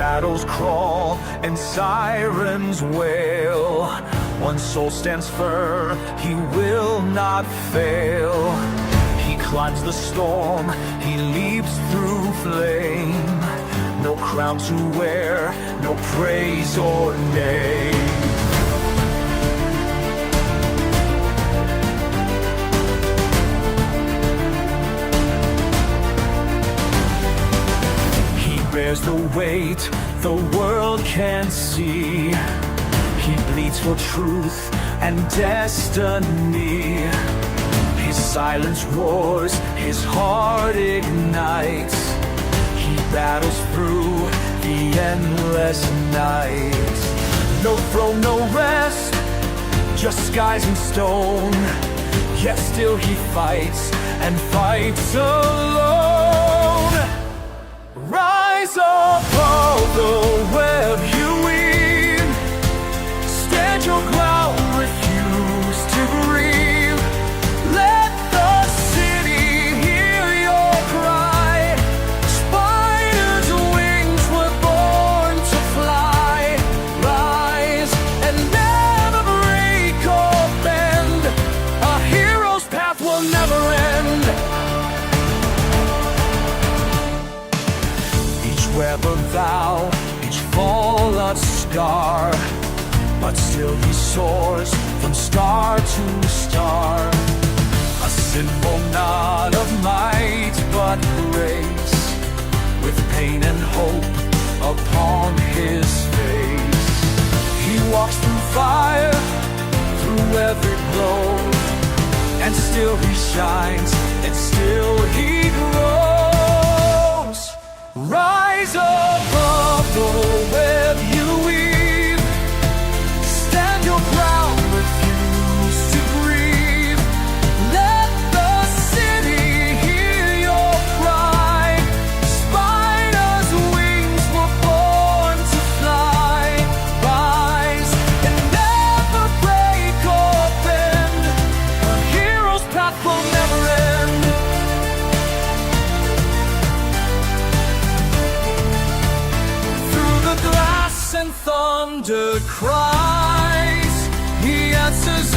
shadows crawl and sirens wail. One soul stands firm, he will not fail. He climbs the storm, he leaps through flame. No crown to wear, no praise or name. Bears the weight the world can't see. He bleeds for truth and destiny. His silence roars, his heart ignites. He battles through the endless night. No throne, no rest, just skies and stone. Yet still he fights and fights alone. Rise above the web you weave. Stand your ground, refuse to grieve. Let the city hear your cry. Spiders' wings were born to fly. Rise and never break or bend. A hero's path will never end. Web a vow, each fall a scar, but still he soars from star to star. A symbol not of might but grace, with pain and hope upon his face. He walks through fire, through every blow, and still he shines, and still he grows. Rise above the web you weave. Stand your ground, refuse to grieve. Let the city hear your cry. Spiders' wings were born to fly. Rise and never break or bend. A hero's path will never end. And thunder cries, he answers